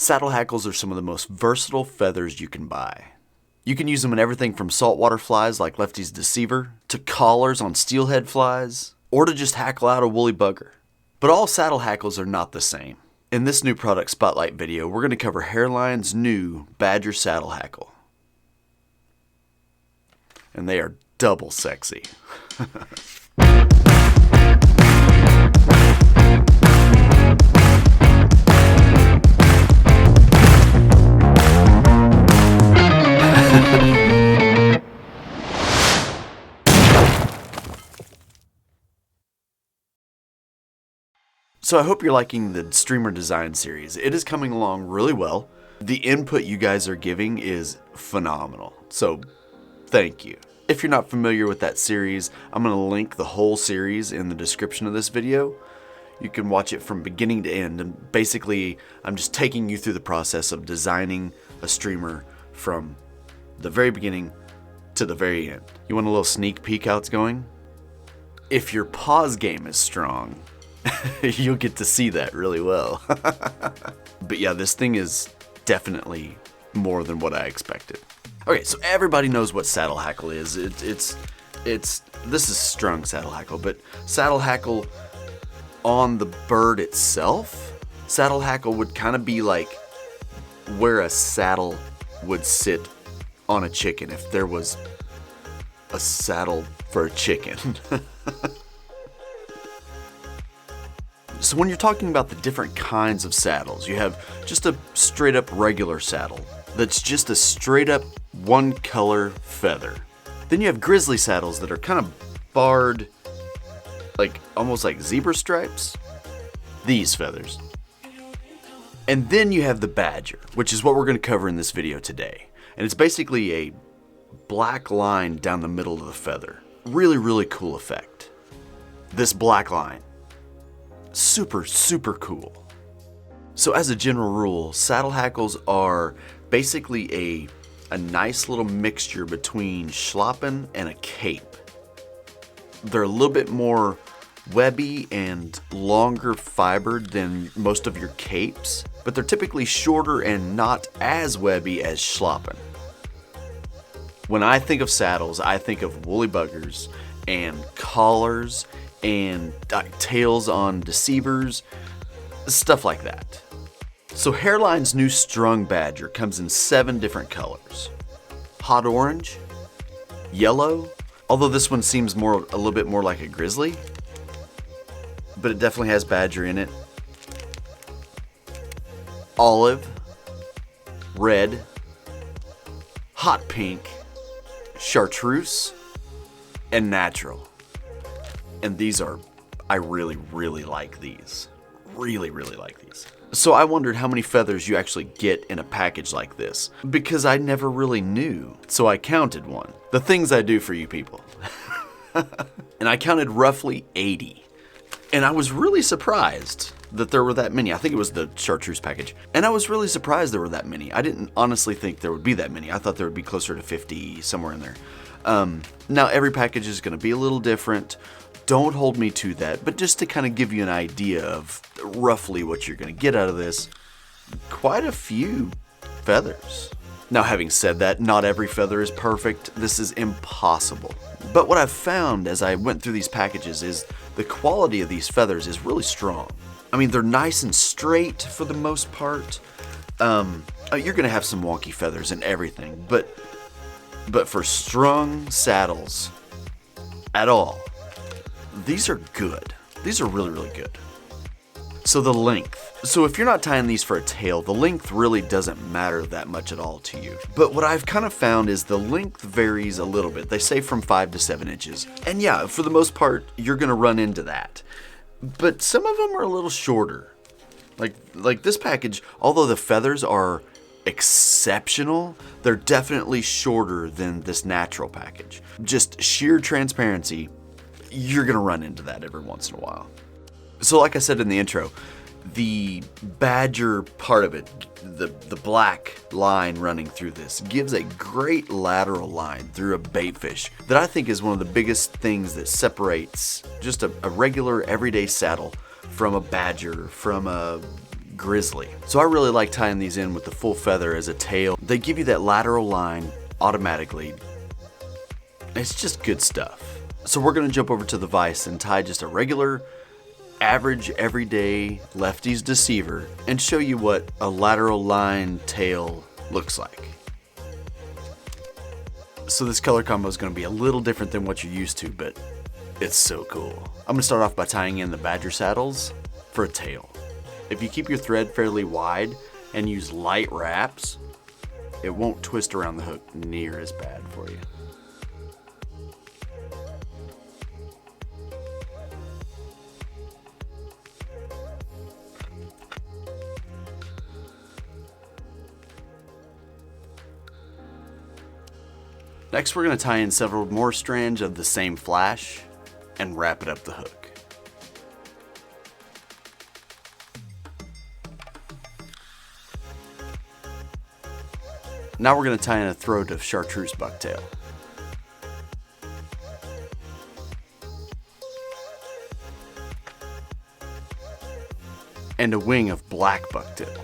Saddle hackles are some of the most versatile feathers you can buy. You can use them in everything from saltwater flies like Lefty's Deceiver, to collars on steelhead flies, or to just hackle out a woolly bugger. But all saddle hackles are not the same. In this new product spotlight video, we're going to cover Hareline's new Badger saddle hackle. And they are double sexy. So I hope you're liking the streamer design series. It is coming along really well. The input you guys are giving is phenomenal. So thank you. If you're not familiar with that series, I'm going to link the whole series in the description of this video. You can watch it from beginning to end. And basically, I'm just taking you through the process of designing a streamer from the very beginning to the very end. You want a little sneak peek how it's going? If your pause game is strong, you'll get to see that really well. But yeah, this thing is definitely more than what I expected. Okay, so everybody knows what saddle hackle is. This is strung saddle hackle, but saddle hackle on the bird itself, saddle hackle would kind of be like where a saddle would sit on a chicken if there was a saddle for a chicken. So when you're talking about the different kinds of saddles, you have just a straight up regular saddle that's just a straight up one color feather. Then you have grizzly saddles that are kind of barred, like almost like zebra stripes. These feathers. And then you have the badger, which is what we're going to cover in this video today. And it's basically a black line down the middle of the feather. Really, really cool effect. This black line. Super, super cool. So as a general rule, saddle hackles are basically a nice little mixture between schlappen and a cape. They're a little bit more webby and longer fibered than most of your capes, but they're typically shorter and not as webby as schlappen. When I think of saddles, I think of woolly buggers and collars and tails on deceivers, stuff like that. So Hareline's new strung badger comes in 7 different colors. Hot orange, yellow, although this one seems a little bit more like a grizzly, but it definitely has badger in it. Olive, red, hot pink, chartreuse, and natural. And these are, I really, really like these. Really, really like these. So I wondered how many feathers you actually get in a package like this, because I never really knew. So I counted one. The things I do for you people. And I counted roughly 80. And I was really surprised that there were that many. I think it was the chartreuse package. And I was really surprised there were that many. I didn't honestly think there would be that many. I thought there would be closer to 50, somewhere in there. Now every package is going to be a little different. Don't hold me to that, but just to kind of give you an idea of roughly what you're going to get out of this, quite a few feathers. Now, having said that, not every feather is perfect. This is impossible. But what I've found as I went through these packages is the quality of these feathers is really strong. I mean, they're nice and straight for the most part. You're going to have some wonky feathers and everything, but for strung saddles at all, these are good. These are really, really good. So the length. So if you're not tying these for a tail, the length really doesn't matter that much at all to you. But what I've kind of found is the length varies a little bit. They say from 5 to 7 inches. And yeah, for the most part, you're going to run into that. But some of them are a little shorter. Like this package, although the feathers are exceptional, they're definitely shorter than this natural package. Just sheer transparency, you're gonna run into that every once in a while. So like I said in the intro, the badger part of it, the black line running through this, gives a great lateral line through a baitfish that I think is one of the biggest things that separates just a regular everyday saddle from a badger, from a grizzly. So I really like tying these in with the full feather as a tail. They give you that lateral line automatically. It's just good stuff. So we're gonna jump over to the vise and tie just a regular, average, everyday lefties deceiver and show you what a lateral line tail looks like. So this color combo is gonna be a little different than what you're used to, but it's so cool. I'm gonna start off by tying in the badger saddles for a tail. If you keep your thread fairly wide and use light wraps, it won't twist around the hook near as bad for you. Next, we're going to tie in several more strands of the same flash and wrap it up the hook. Now we're going to tie in a throat of chartreuse bucktail. And a wing of black bucktail.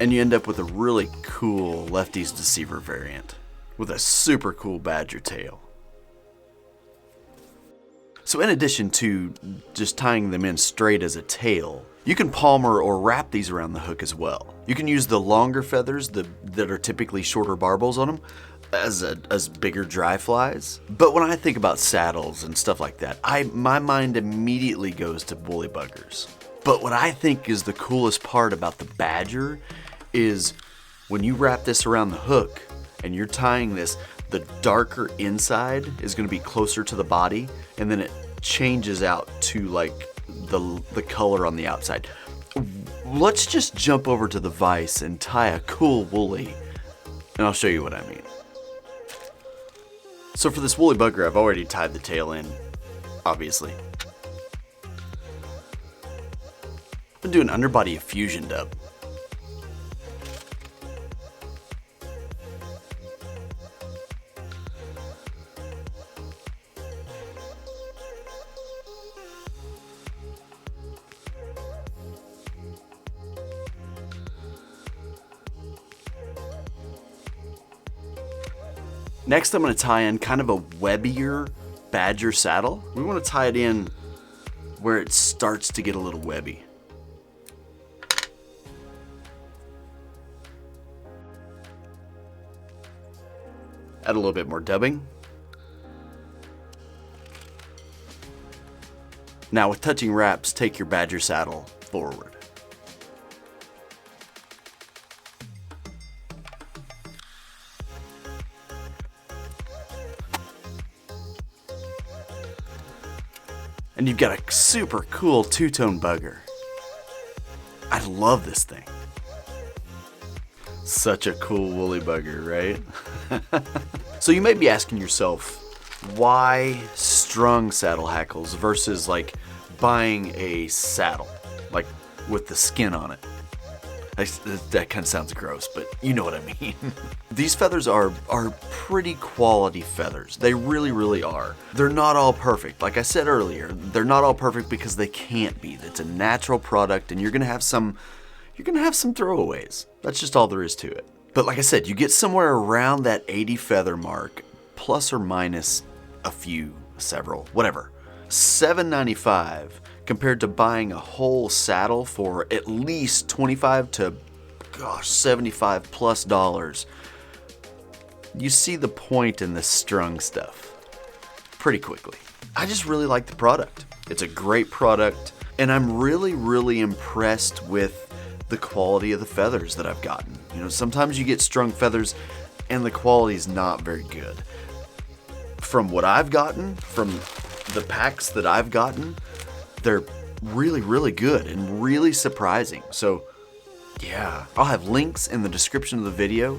And you end up with a really cool lefties deceiver variant with a super cool badger tail. So in addition to just tying them in straight as a tail, you can palmer or wrap these around the hook as well. You can use the longer feathers that are typically shorter barbels on them as bigger dry flies. But when I think about saddles and stuff like that, my mind immediately goes to woolly buggers. But what I think is the coolest part about the badger is when you wrap this around the hook and you're tying this, the darker inside is going to be closer to the body, and then it changes out to like the color on the outside. Let's just jump over to the vise and tie a cool woolly, and I'll show you what I mean. So for this woolly bugger, I've already tied the tail in, obviously. I'm gonna do an underbody effusion dub. Next, I'm going to tie in kind of a webbier badger saddle. We want to tie it in where it starts to get a little webby. Add a little bit more dubbing. Now with touching wraps, take your badger saddle forward. And you've got a super cool two-tone bugger. I love this thing. Such a cool woolly bugger, right? So you may be asking yourself, why strung saddle hackles versus like buying a saddle, like with the skin on it? That kind of sounds gross, but you know what I mean. These feathers are pretty quality feathers. They really, really are. They're not all perfect. Like I said earlier, they're not all perfect because they can't be. It's a natural product, and you're gonna have some throwaways. That's just all there is to it. But like I said, you get somewhere around that 80 feather mark, plus or minus a few, several, whatever. $7.95 compared to buying a whole saddle for at least $25 to $75 plus dollars. You see the point in this strung stuff pretty quickly. I just really like the product. It's a great product, and I'm really, really impressed with the quality of the feathers that I've gotten. You know, sometimes you get strung feathers and the quality's not very good. From what I've gotten, from the packs that I've gotten, they're really, really good and really surprising. So yeah, I'll have links in the description of the video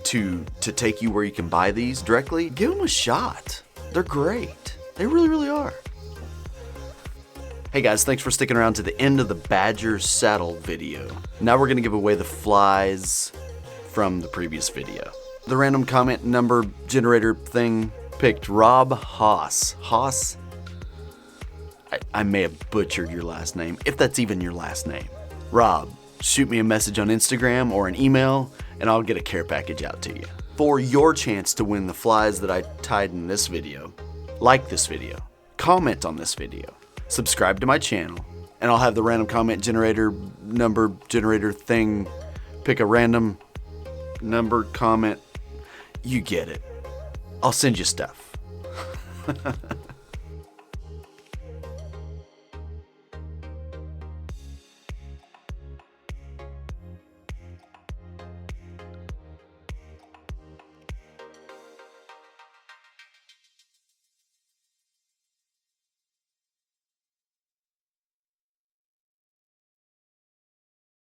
to take you where you can buy these directly. Give them a shot. They're great. They really, really are. Hey guys, thanks for sticking around to the end of the Badger saddle video. Now we're gonna give away the flies from the previous video. The random comment number generator thing picked Rob Haas. Haas? I may have butchered your last name, if that's even your last name. Rob, shoot me a message on Instagram or an email, and I'll get a care package out to you. For your chance to win the flies that I tied in this video, like this video, comment on this video, subscribe to my channel, and I'll have the random comment generator number generator thing pick a random number comment. You get it. I'll send you stuff.